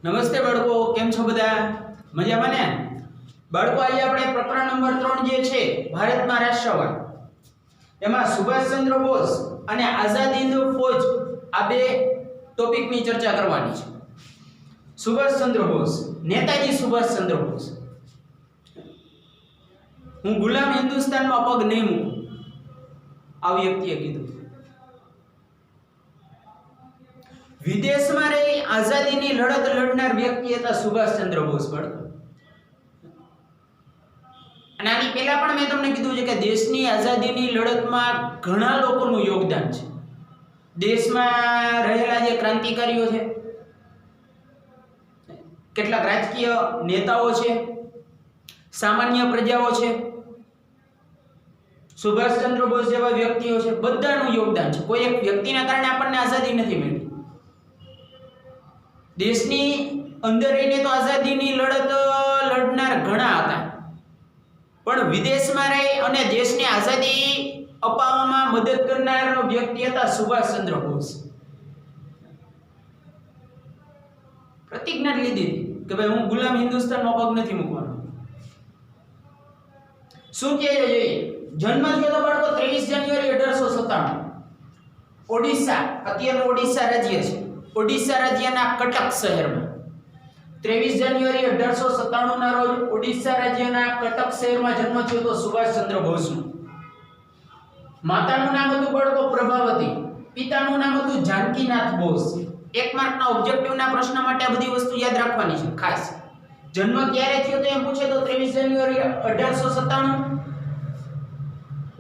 નમસ્તે બાળકો, કેમ છો બધા? મજામાં ને? બાળકો, આજે આપણે પ્રકરણ નંબર 3 જે છે ભારતમાં રાષ્ટ્રવાદ, એમાં સુભાષચંદ્ર બોઝ અને આઝાદ હિંદ ફૌજ આ બે ટોપિકની ચર્ચા કરવાની છે. સુભાષચંદ્ર બોઝ, નેતાજી સુભાષચંદ્ર બોઝ. હું ગુલામ હિન્દુસ્તાનમાં પગ નહીં મૂકું, આ વ્યક્તિએ કીધું. વિદેશમાં રહી આઝાદીની લડત લડનાર વ્યક્તિ હતા સુભાષચંદ્ર બોઝ. અને આની પહેલા પણ મેં તમને કીધું છે કે દેશની આઝાદીની લડતમાં ઘણા લોકોનું યોગદાન છે. દેશમાં રહેલા જે ક્રાંતિકારીઓ છે, કેટલાક રાજકીય નેતાઓ છે, સામાન્ય પ્રજાઓ છે, સુભાષચંદ્ર બોઝ જેવા વ્યક્તિઓ છે, બધાનું યોગદાન છે. કોઈ એક વ્યક્તિના કારણે આપણને આઝાદી નથી મળી. દેશની અંદર રહીને તો આઝાદીની લડત લડનાર ઘણા હતા, પણ વિદેશમાં રહી અને દેશને આઝાદી અપાવવામાં મદદ કરનાર વ્યક્તિ હતા સુભાષચંદ્ર બોઝ. પ્રતિજ્ઞા લીધી કે ભાઈ હું ગુલામ હિન્દુસ્તાનમાં પગ નથી મૂકવાનો. શું કહે છે? જન્મ થયો તો બાળકો 23 જાન્યુઆરી 1897 ઓડિશા, અત્યારનું ઓડિશા રાજ્ય છે, ઓડિશા રાજ્યના કટક શહેરમાં 23 જાન્યુઆરી 1897 ના રોજ ઓડિશા રાજ્યના કટક શહેરમાં જન્મ થયો હતો સુભાષચંદ્ર બોઝનો. માતાનું નામ હતું બાળકો પ્રભાવતી, પિતાનું નામ હતું જાનકીનાથ બોઝ. 1 માર્કના ઓબ્જેક્ટિવના પ્રશ્ન માટે આ બધી વસ્તુ યાદ રાખવાની છે ખાસ. જન્મ ક્યારે થયો તો એમ પૂછે તો 23 જાન્યુઆરી 1897,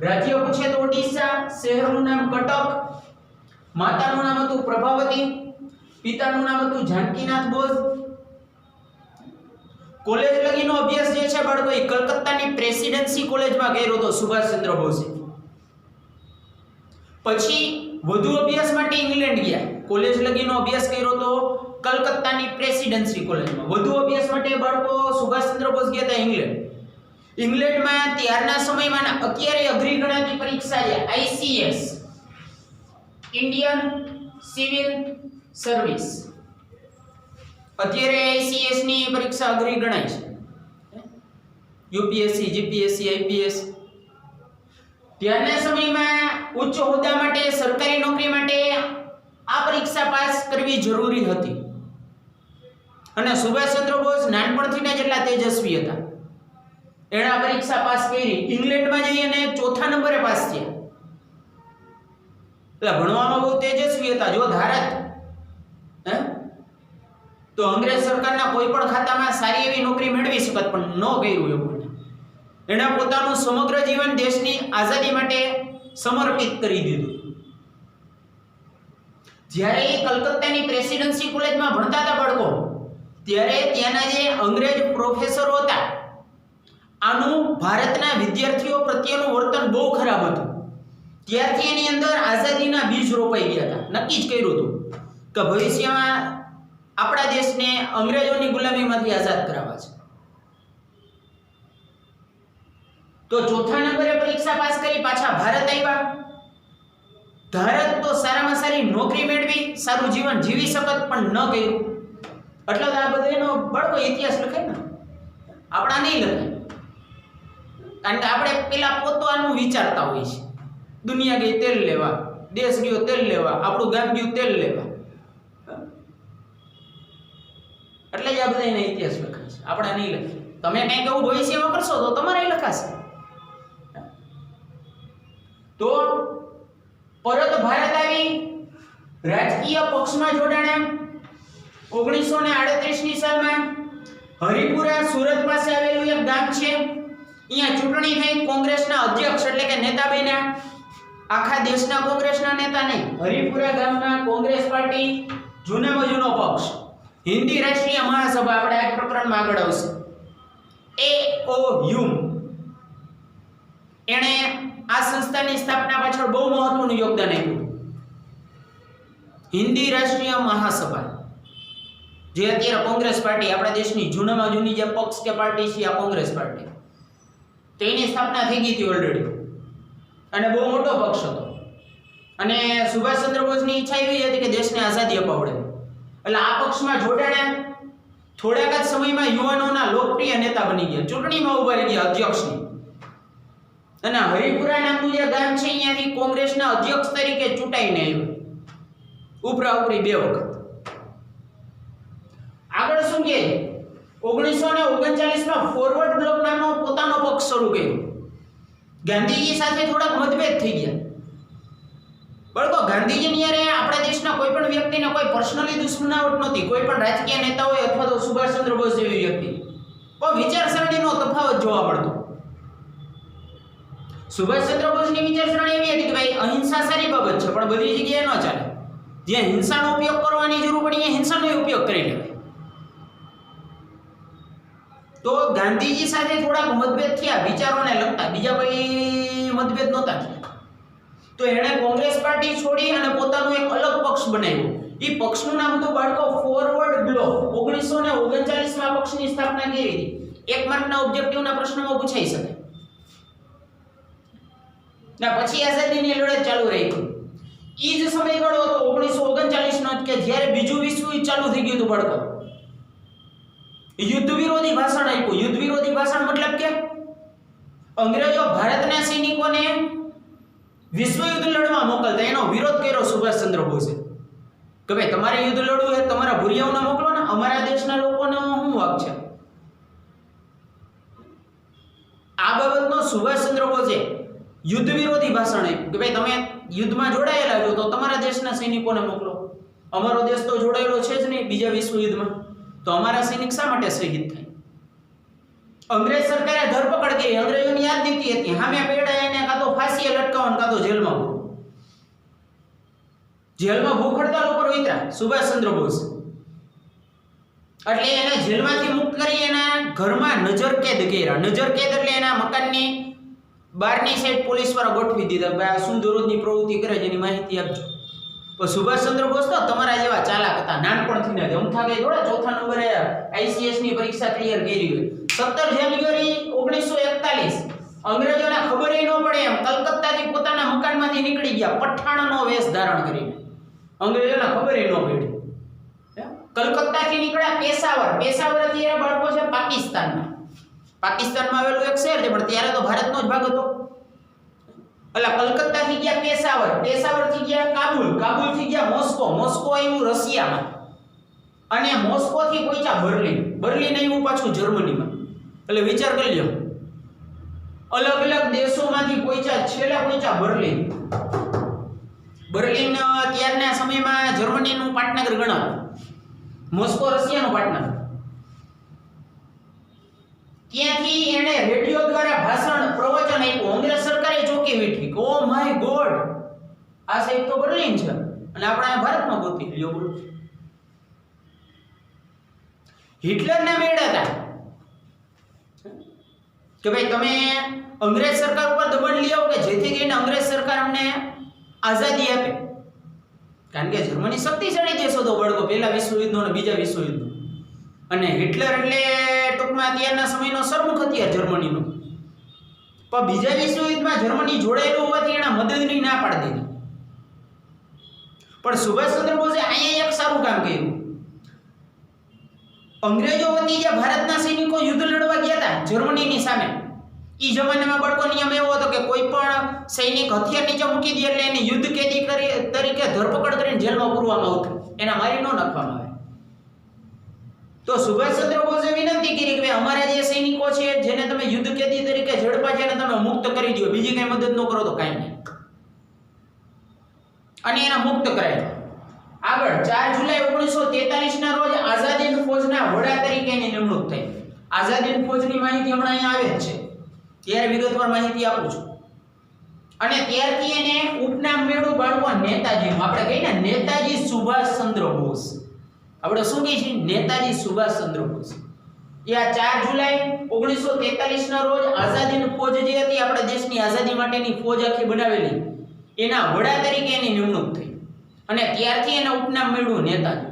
રાજ્ય પૂછે તો ઓડિશા, શહેરનું નામ કટક, માતાનું નામ હતું પ્રભાવતી, પિતાનું નામ હતું જાનકીનાથ બોઝ. કોલેજ લગીનો અભ્યાસ જે છે બાળકો એ કલકત્તાની પ્રેસિડેન્સી કોલેજમાં કર્યો હતો સુભાષચંદ્ર બોઝે. પછી વધુ અભ્યાસ માટે ઇંગ્લેન્ડ ગયા. કોલેજ લગીનો અભ્યાસ કર્યો હતો કલકત્તાની પ્રેસિડેન્સી કોલેજમાં. વધુ અભ્યાસ માટે બાળકો સુભાષચંદ્ર બોઝ ગયા હતા ઇંગ્લેન્ડ. ઇંગ્લેન્ડમાં ત્યારના સમયમાં અત્યારે અઘરી ગણાતી પરીક્ષા છે ICS, ઇન્ડિયન સિવિલ સર્વિસ. અત્યારે ICS ની પરીક્ષા અઘરી ગણાય છે. UPSC, GPSC, IPS. ત્યારના સમયમાં ઉચ્ચ હોદ્દા માટે, સરકારી નોકરી માટે આ પરીક્ષા પાસ કરવી જરૂરી હતી. અને સુભાષચંદ્ર બોઝ નાનપણથી જ એટલા તેજસ્વી હતા, એણે આ પરીક્ષા પાસ કરી. ઇંગ્લેન્ડમાં જઈ અને 4થા નંબરે પાસ થયા. એટલે ભણવામાં બહુ તેજસ્વી હતા. જો ધારત તો અંગ્રેજ સરકારના કોઈ પણ ખાતામાં સારી એવી નોકરી મેળવી શકત, પણ ન કર્યું એવું. એણે પોતાનું સમગ્ર જીવન દેશની આઝાદી માટે સમર્પિત કરી દીધું. જ્યારે એ કલકત્તાની પ્રેસિડેન્સી કોલેજમાં ભણતા હતા બાળકો, ત્યારે ત્યાંના જે અંગ્રેજ પ્રોફેસરો હતા, આનું ભારતના વિદ્યાર્થીઓ પ્રત્યેનું વર્તન બહુ ખરાબ હતું. ત્યારથી એની અંદર આઝાદીના બીજ રોપાઈ ગયા હતા. નક્કી જ કર્યું હતું કે ભવિષ્યમાં આપણા દેશને અંગ્રેજોની ગુલામીમાંથી આઝાદ કરાવવા છે. તો 4થા નંબરે પરીક્ષા પાસ કરી પાછા ભારત આવ્યા. ધારત તો સારામાં સારી નોકરી મેળવી, સારું જીવન જીવી શકત, પણ ન કર્યું. એટલે આ બધો એનો બાળકો ઇતિહાસ લખાય ને, આપણા નહીં લખાય. કારણ કે આપણે પેલા પોતાનું વિચારતા હોઈએ છીએ. દુનિયા ગઈ તેલ લેવા, દેશ ગયો તેલ લેવા, આપણું ગામ ગયું તેલ લેવા. એટલે જ આ બધા એના ઇતિહાસ લખાય છે, આપણે નહીં લખાય. તમે કંઈક એવું ભવિષ્યમાં કરશો તો તમારે લખાશે. તો પરત ભારત આવી, રાજકીય પક્ષમાં જોડાણા. 1938ની સાલમાં હરિપુરા સુરત પાસે આવેલું એક ગામ છે, અહીંયા ચૂંટણી થઈ. કોંગ્રેસના અધ્યક્ષ એટલે કે નેતા બન્યા. આખા દેશના કોંગ્રેસના નેતા નહીં, હરિપુરા ગામના કોંગ્રેસ પાર્ટી, જૂનામાં જૂનો પક્ષ, હિન્દી રાષ્ટ્રીય મહાસભા, આપણે આ પ્રકરણમાં આગળ આવશે, AOU. એણે આ સંસ્થાની સ્થાપના પાછળ બહુ મહત્વનું યોગદાન આપ્યું. હિન્દી રાષ્ટ્રીય મહાસભા, જે અત્યારે કોંગ્રેસ પાર્ટી, આપણા દેશની જૂનામાં જૂની જે પક્ષ કે પાર્ટી છે આ કોંગ્રેસ પાર્ટી, તેની સ્થાપના થઈ ગઈ હતી ઓલરેડી. અને બહુ મોટો પક્ષ હતો. અને સુભાષચંદ્ર બોઝની ઈચ્છા એવી હતી કે દેશને આઝાદી અપાવડે. એટલે આ પક્ષમાં જોડાણા થોડાક જ સમયમાં યુવાનોના લોકપ્રિય નેતા બની ગયા, ચૂંટણીમાં ઉભા રહી ગયા અધ્યક્ષની. અને હરિપુરા નામનું જે ગામ છે અહીંયાથી કોંગ્રેસના અધ્યક્ષ તરીકે ચૂંટાઈને આવ્યો, ઉપરા ઉપરી 2 વખત. આગળ શું કહે, 1939માં ફોરવર્ડ બ્લોક નામનો પોતાનો પક્ષ શરૂ કર્યો. ગાંધીજી સાથે થોડાક મતભેદ થઈ ગયા. બળકો ગાંધીજીની યારે આપણા દેશના કોઈ પણ વ્યક્તિને કોઈ પર્સનલી દુશ્મનાવટ નહોતી, કોઈ પણ રાજકીય નેતા હોય અથવા તો સુભાષચંદ્ર બોઝ જેવી વ્યક્તિ, પણ વિચારસરણીનો તફાવત જોવા મળતો. સુભાષચંદ્ર બોઝની વિચારસરણી એવી હતી કે ભાઈ અહિંસા સારી બાબત છે, પણ બધી જગ્યાએ ન ચાલે. જ્યાં હિંસાનો ઉપયોગ કરવાની જરૂર પડી ત્યાં હિંસાનો ઉપયોગ કરી લેવાય. તો ગાંધીજી સાથે થોડાક મતભેદ થયા વિચારોને લગતા, બીજા કોઈ મતભેદ નહોતા થયા. તો એણે કોંગ્રેસ પાર્ટી છોડી અને પોતાનું એક અલગ પક્ષ બનાવ્યો. એ પક્ષનું નામ હતું બાળકો ફોરવર્ડ બ્લોક. 1939માં પક્ષની સ્થાપના કરી હતી. 1 માર્કના ઓબ્જેક્ટિવના પ્રશ્નમાં પૂછાઈ શકે. ના પછી આઝાદીની લડત ચાલુ રહી. ઈ જ સમયગાળો હતો 1939 નો કે જ્યારે બીજું વિશ્વ યુદ્ધ ચાલુ થઈ ગયું હતું બાળકો. યુદ્ધ વિરોધી ભાષણ આપ્યું. યુદ્ધ વિરોધી ભાષણ મતલબ કે અંગ્રેજો ભારતના સૈનિકોને વિશ્વ યુદ્ધ લડવા મોકલતા, એનો વિરોધ કર્યો સુભાષચંદ્ર બોઝે કે ભાઈ તમારે યુદ્ધ લડવું હોય તમારા ભૂરિયાઓને મોકલો ને, અમારા દેશના લોકોને શું વાક છે. આ બાબતનો સુભાષચંદ્ર બોઝે યુદ્ધ વિરોધી ભાષણ આપ્યું કે ભાઈ તમે યુદ્ધમાં જોડાયેલા છો તો તમારા દેશના સૈનિકોને મોકલો. અમારો દેશ તો જોડાયેલો છે જ નહીં બીજા વિશ્વ યુદ્ધમાં, તો અમારા સૈનિક શા માટે શહીદ થાય. અંગ્રેજ સરકારે ધરપકડ કરી. અંગ્રેજોની યાદ નીતિ હતી, સામે પેડાય એને કાં તો ફાંસીએ લટકાવવાનું કાં તો જેલમાં પૂરવું. જેલમાં ભૂખ હડતાલ ઉપર ઉતર્યા સુભાષચંદ્ર બોઝ. એટલે એને જેલમાંથી મુક્ત કરી એના ઘરમાં નજરકેદ કર્યા. નજરકેદ એટલે એના મકાનની બહારની સાઈડ પોલીસ વાળા ગોઠવી દીધા, ભાઈ આ શું દરરોજની પ્રવૃત્તિ કરે છે એની માહિતી આપજો. પણ સુભાષચંદ્ર બોઝ તો તમારા જેવા ચાલાક હતા, નાનપણથી ને અમથા ગઈ થોડા 4થા નંબરે આઈસીએસ ની પરીક્ષા ક્લિયર કરી હોય. 17 જાન્યુઆરી 1941 અંગ્રેજોને ખબર ન પડે એમ કલકત્તાથી પોતાના મકાનમાંથી નીકળી ગયા પઠાણનો વેશ ધારણ કરીને. અંગ્રેજોને ખબર ન પડી. કલકત્તાથી નીકળ્યા પેશાવર. પેશાવર અત્યારે બાળકો છે પાકિસ્તાનમાં. પાકિસ્તાનમાં આવેલું એક શહેર છે, પણ ત્યારે તો ભારતનો જ ભાગ હતો. એટલે કલકત્તાથી ગયા પેશાવર, પેશાવરથી ગયા કાબુલ, કાબુલથી ગયા મોસ્કો, મોસ્કો આવ્યું રશિયામાં, અને મોસ્કોથી પહોંચ્યા બર્લિન, બર્લિન આવ્યું પાછું જર્મનીમાં. એટલે વિચાર કરી લો, અલગ અલગ દેશોમાંથી પહોંચ્યા, છેલ્લે પહોંચ્યા બર્લિન. બર્લિન ત્યારના સમયમાં જર્મનીનું પાટનગર ગણાતું, મોસ્કો રશિયાનું પાટનગર. ત્યાંથી એને રેડિયો દ્વારા ભાષણ પ્રવચન આપ્યું. અંગ્રેજ સરકારે ચોકી વીઠી, ઓ માય ગોડ, આ સાહેબ તો બર્લિન છે અને આપણા ભારતમાં ગોતી લ્યો. બોલો, હિટલરના મેળ હતા કે ભાઈ તમે અંગ્રેજ સરકાર ઉપર દબાણ લઈ આવો કે જેથી કરીને અંગ્રેજ સરકાર અમને આઝાદી આપે. કારણ કે જર્મની શક્તિશાળી દેશ હતો બળકો, પહેલા વિશ્વ યુદ્ધનો અને બીજા વિશ્વ યુદ્ધનો. અને હિટલર એટલે ટૂંકમાં ત્યારના સમયનો સરમુખ હથિયાર જર્મનીનો. પણ બીજા વિશ્વ યુદ્ધમાં જર્મની જોડાયેલું હોવાથી એના મદદની ના પાડી દીધી. પણ સુભાષચંદ્ર બોઝે અહીંયા એક સારું કામ કર્યું. અંગ્રેજો વતી જે ભારતના સૈનિકો યુદ્ધ લડવા ગયા હતા જર્મનીની સામે, ઈ જમાનામાં બળકો નિયમ એવો હતો કે કોઈ પણ સૈનિક હથિયાર નીચે મૂકી દે એટલે એની યુદ્ધ કેદી તરીકે ધરપકડ કરીને જેલમાં પૂરવામાં આવતું, એના મારી ન નાખવામાં આવે. તો સુભાષચંદ્ર બોઝે વિનંતી કરી કે ભાઈ અમારા જે સૈનિકો છે જેને તમે યુદ્ધ કેદી તરીકે ઝડપા છે એને તમે મુક્ત કરી દો, બીજી કઈ મદદ ન કરો તો કાંઈ નહીં. અને એના મુક્ત કરાય. આગળ 4 જુલાઈ 1943 ના રોજ આઝાદ હિંદ ફૌજના વડા તરીકેની નિમણૂક થઈ. આઝાદ હિંદ ફૌજની માહિતી હમણાં અહીંયા આવે જ છે, ત્યારે વિગતવાર માહિતી આપું છું. અને ત્યારથી એને ઉપનામ મેળવું બાળકો નેતાજી. આપણે કહીએ ને નેતાજી સુભાષચંદ્ર બોઝ, આપણે શું કહીએ છીએ નેતાજી સુભાષચંદ્ર બોઝ. એ આ 4 જુલાઈ 1943 ના રોજ આઝાદ હિંદ ફૌજ જે હતી આપણા દેશની આઝાદી માટેની ફૌજ આખી બનાવેલી, એના વડા તરીકે એની નિમણૂક થઈ. અને ત્યારથી એના ઉપનામ મેળવ્યું નેતાજી.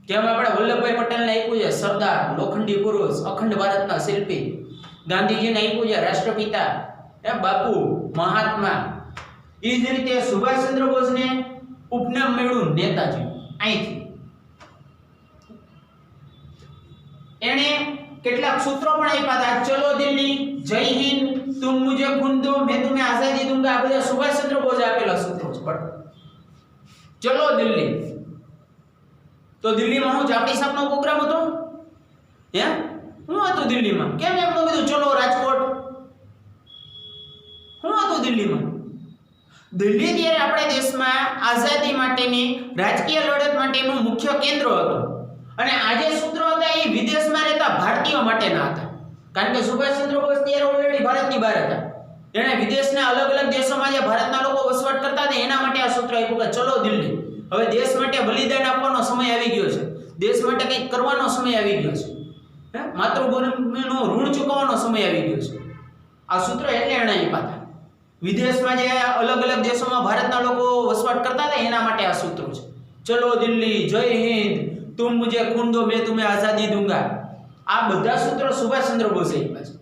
જેમ આપણે વલ્લભભાઈ પટેલને આપ્યું છે સરદાર, લોખંડી પુરુષ, અખંડ ભારતના શિલ્પી. ગાંધીજીને આપ્યું છે રાષ્ટ્રપિતા, બાપુ, મહાત્મા. એ જ રીતે સુભાષચંદ્ર બોઝને ઉપનામ મેળવ્યું નેતાજી અહીંથી. એણે કેટલાક સૂત્રો પણ આપ્યા હતા. ચલો દિલ્હી, જય હિન્દ, તુમ મુझे खून दो मैं तुम्हें आजादी दूंगा, આ બધા સુભાષચંદ્ર બોઝે આપેલા સૂત્રો છે. પણ ચલો દિલ્હી, તો દિલ્હીમાં હું ચાપડી સાહેબનો પ્રોગ્રામ હતો હે, હું હતું દિલ્હીમાં? કેમ એમનું કીધું ચલો રાજકોટ? હું હતું દિલ્હીમાં? દિલ્હી ત્યારે આપણા દેશમાં આઝાદી માટેની રાજકીય લડત માટેનું મુખ્ય કેન્દ્ર હતું. અને આ જે સૂત્રો હતા એ વિદેશમાં રહેતા ભારતીયો માટેના હતા. કારણ કે સુભાષચંદ્ર બોઝ ત્યારે ઓલરેડી ભારતની બહાર હતા. એણે વિદેશના અલગ અલગ દેશોમાં જે ભારતના લોકો વસવાટ કરતા હતા એના માટે આ સૂત્ર આપ્યું કે ચલો દિલ્હી, હવે દેશ માટે બલિદાન આપવાનો સમય આવી ગયો છે, દેશ માટે કંઈક કરવાનો સમય આવી ગયો છે, માતૃભૂમિનું ઋણ ચૂકવવાનો સમય આવી ગયો છે. આ સૂત્ર એટલે એણે આપ્યા હતા. વિદેશમાં જે અલગ અલગ દેશોમાં ભારતના લોકો વસવાટ કરતા હતા એના માટે આ સૂત્રો છે. ચલો દિલ્હી, જય હિન્દ, તુમ મુझे खून दो मैं तुम्हें आजादी दूंगा, આ બધા સૂત્રો સુભાષચંદ્ર બોઝે આપ્યા છે.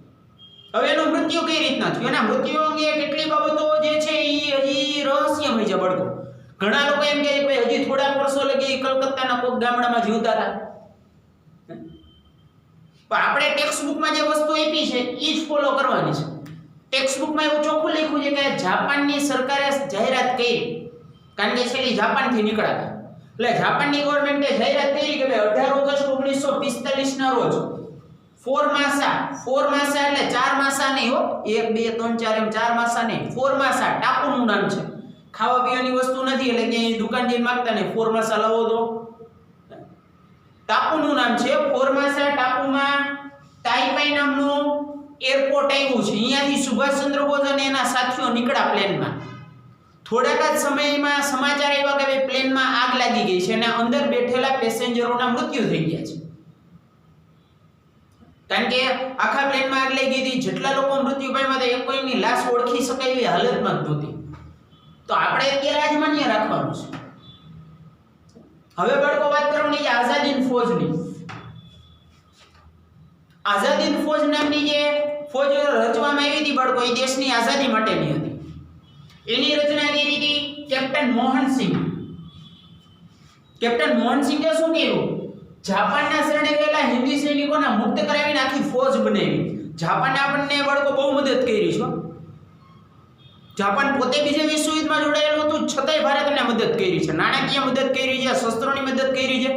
હવે એનું મૃત્યુ કઈ રીતના થયું, એના મૃત્યુ અંગે કેટલી બાબતો જે છે એ હજી રહસ્યમય છે બળકો. ઘણા લોકો એમ કહે કે હજી થોડા વર્ષો લગી કલકત્તાના કોક ગામડામાં જીવતા હતા. પણ આપણે ટેક્સ્ટ બુકમાં જે વસ્તુ આપી છે એ જ ફોલો કરવાની છે. ટેક્સ્ટ બુકમાં એવું ચોખ્ખું લખ્યું છે કે જાપાનની સરકારે જાહેરાત કરી, કારણ કે છેલ્લી જાપાનથી નીકળ્યા હતા, એટલે જાપાનની ગવર્નમેન્ટે જાહેરાત કરી કે 18 ઓગસ્ટ 1945 ના રોજ ફોરમાસા એટલે 4 માસા નહીં હો, 1 2 3 4 એમ 4 માસા નહીં, ફોરમાસા ટાપુનું નામ છે. ખાવા પીવાની વસ્તુ નથી એટલે કે દુકાન જઈને માંગતા નહીં ફોરમાસા લાવો તો, ટાપુનું નામ છે. ફોરમાસા ટાપુમાં તાઈપાઈ નામનું એરપોર્ટ આવ્યું છે. અહીંયાથી સુભાષચંદ્ર બોઝ અને એના સાથીઓ નીકળ્યા પ્લેનમાં. થોડાક જ સમયમાં સમાચાર આવ્યા કે પ્લેનમાં આગ લાગી ગઈ છે અને અંદર બેઠેલા પેસેન્જરોના મૃત્યુ થઈ ગયા છે. કારણ કે આખા પ્લેનમાં આગ લાગી હતી, જેટલા લોકો મૃત્યુ પામ્યા હતા એ કોઈની લાશ ઓળખી શકાય એવી હાલતમાં જ નહોતી. તો આપણે અત્યારે આજ માન્ય રાખવાનું છે. હવે બાળકો વાત કરવાની છે આઝાદી ફૌજની. આઝાદી ફૌજ નામની જે ફૌજ રચવામાં આવી હતી બાળકો, એ દેશની આઝાદી માટેની હતી. એની રચના કરી હતી કેપ્ટન મોહનસિંહ. કેપ્ટન મોહનસિંહે શું કર્યું? જાપાનના શરણે ગયેલા હિન્દી સૈનિકોને મુક્ત કરાવીને આખી ફૌજ બનાવી. જાપાને આપણને બાળકો બહુ મદદ કરી છે. જાપાન પોતે બીજા વિશ્વ યુદ્ધમાં જોડાયેલું હતું છતાંય ભારતને મદદ કરી છે, નાણાકીય મદદ કરી છે, શસ્ત્રોની મદદ કરી છે.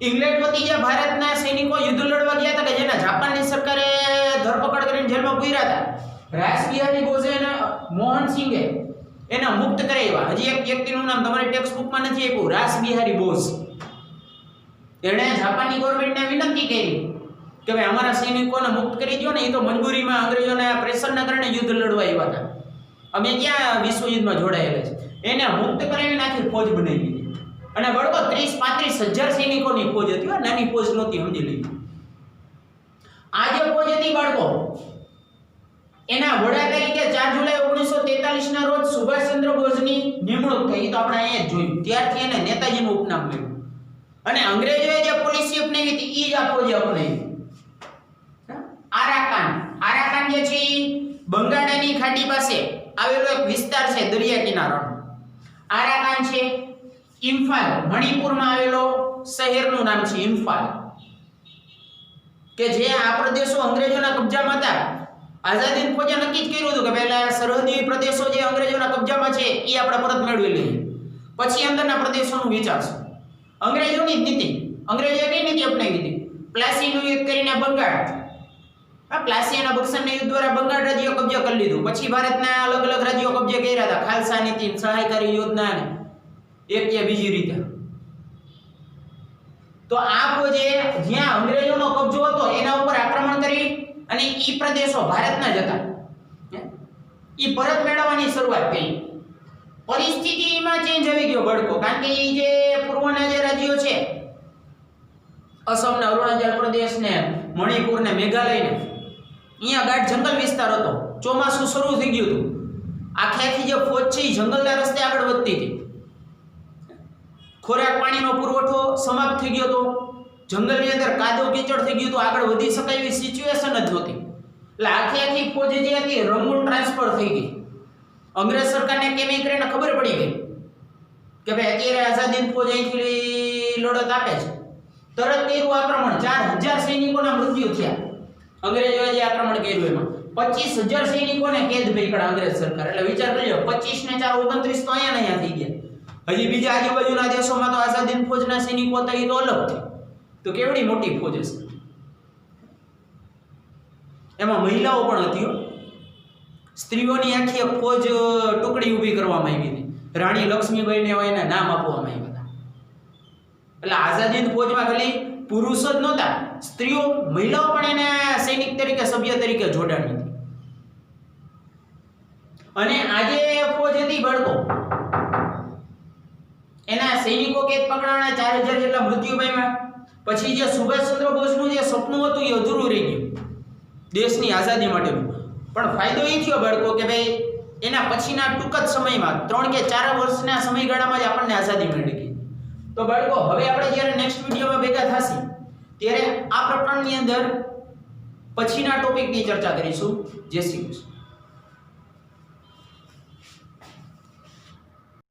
ઇંગ્લેન્ડ વતી જે ભારતના સૈનિકો યુદ્ધ લડવા ગયા હતા કે જેના જાપાનની સરકારે ધરપકડ કરીને જેલમાં પૂર્યા હતા, રાસબિહારી બોઝે અને મોહનસિંહે એને મુક્ત કરાવ્યા. હજી એક વ્યક્તિનું નામ તમારી ટેક્સ્ટ બુકમાં નથી આપ્યું, રાસબિહારી બોઝ. એણે જાપાનની ગવર્નમેન્ટને વિનંતી કરી કે ભાઈ અમારા સૈનિકોને મુક્ત કરી દો ને, એ તો મજબૂરીમાં અંગ્રેજોના પ્રેશરના કારણે યુદ્ધ લડવા આવ્યા હતા, અમે ક્યાં વિશ્વ યુદ્ધમાં જોડાયેલા છે. એને મુક્ત કરાવીને આખી ફૌજ બનાવી દીધી. અને બળકો 30-35 હજાર સૈનિકોની ફૌજ હતી, નાની ફૌજ નહોતી, સમજી લીધી. આ જે ફૌજ હતી બાળકો, એના વડા તરીકે 4 જુલાઈ 1943 ના રોજ સુભાષચંદ્ર બોઝની નિમણૂક થઈ. તો આપણે અહીંયા જોયું, ત્યારથી એને નેતાજીનું ઉપનામ મળ્યું. અને અંગ્રેજોએ જે પોલિસી અપનાવી હતી એ જ આ ફૌજે અપનાવી. આરાકાન જે છે એ બંગાળની ખાડી પાસે આવેલો એક વિસ્તાર છે, દરિયા કિનારાનો. આરાકાન છે. ઇમ્ફાલ મણિપુરમાં આવેલો શહેરનું નામ છે ઇમ્ફાલ, કે જે આ પ્રદેશો અંગ્રેજોના કબજામાં હતા. આઝાદી ફૌજે નક્કી જ કર્યું હતું કે પહેલા સરહદી પ્રદેશો જે અંગ્રેજોના કબજામાં છે એ આપણે પરત મેળવી લઈએ, પછી અંદરના પ્રદેશોનું વિચારશું. અંગ્રેજોની જ નીતિ, અંગ્રેજોએ કઈ નીતિ અપનાવી હતી? પ્લાસીનું યુદ્ધ કરીને બંગાળ, પ્લાસી અને બક્સરના યુદ્ધ દ્વારા બંગાળ રાજ્ય કબજે કરી લીધું. પછી ભારતના અલગ અલગ રાજ્યો કબજે કર્યા હતા, ખાલસા નીતિ, સહાયકારી યોજના ને એક કે બીજી રીતે. તો આ ફૌજે જ્યાં અંગ્રેજોનો કબજો હતો એના ઉપર આક્રમણ કરી અને ઈ પ્રદેશો ભારતના જ હતા ઈ પરત મેળવવાની શરૂઆત કરી. પરિસ્થિતિમાં ચેન્જ આવી ગયો બળકો, કારણ કે ઈ જે પૂર્વના જે રાજ્યો છે, અસમ ને અરુણાચલ પ્રદેશ ને મણિપુર ને મેઘાલય ને, અહીંયા ગાઢ જંગલ વિસ્તાર હતો. ચોમાસું શરૂ થઈ ગયું હતું, આખી જે ફૌજ છે એ જંગલના રસ્તે આગળ વધતી હતી. ખોરાક પાણીનો પુરવઠો સમાપ્ત થઈ ગયો હતો, જંગલની અંદર કાદવ કીચડ થઈ ગયું હતું, આગળ વધી શકાય એવી સિચ્યુએશન જ નહોતી. એટલે આખી ફૌજ જે હતી રંગૂન ટ્રાન્સફર થઈ ગઈ. અંગ્રેજ સરકારને કેમ કરીને ખબર પડી ગઈ કે ભાઈ અત્યારે આઝાદી ફૌજ અહીંથી લડત આપે છે, તરત કર્યું આક્રમણ, 4000 સૈનિકોના મૃત્યુ થયા. અંગ્રેજોએ જે આક્રમણ કર્યું એમાં 25000 સૈનિકોને કેદ પકડા અંગ્રેજ સરકાર. એટલે વિચાર કરી લો, 25 ને 4 29 તો અહીંયા ને અહીંયા થઈ ગયા. હજી બીજા આજુબાજુના દેશોમાં તો આઝાદી ફૌજના સૈનિકો હતા, એ તો અલગ છે. તો કેવડી મોટી ફૌજ હશે. એમાં મહિલાઓ પણ હતી. સ્ત્રીઓની આખી એક ફૌજ ટુકડી ઊભી કરવામાં આવી હતી. રાણી લક્ષ્મીબાઈને એના નામ આપવામાં આવ્યા હતા. એટલે આઝાદી ફૌજમાં ખાલી પુરુષો જ નહોતા, સ્ત્રીઓ મહિલાઓ પણ એને સૈનિક તરીકે સભ્ય તરીકે જોડાણી હતી. અને આજે ફૌજ હતી બળકો, એના સૈનિકો કેદ પકડાણા, 4000 જેટલા મૃત્યુ પામ્યા. પછી જે સુભાષચંદ્ર બોઝનું જે સપનું હતું એ અધૂરું રહી ગયું દેશની આઝાદી માટેનું. પણ ફાયદો એ થયો બળકો કે ભાઈ એના પછીના ટૂંક જ સમયમાં 3 કે 4 વર્ષના સમયગાળામાં જ આપણને આઝાદી મળી ગઈ. તો બાળકો હવે આપણે જ્યારે નેક્સ્ટ વિડીયોમાં ભેગા થશું ત્યારે આ પ્રકરણની અંદર પછીના ટોપિકની ચર્ચા કરીશું. જય શ્રી કૃષ્ણ.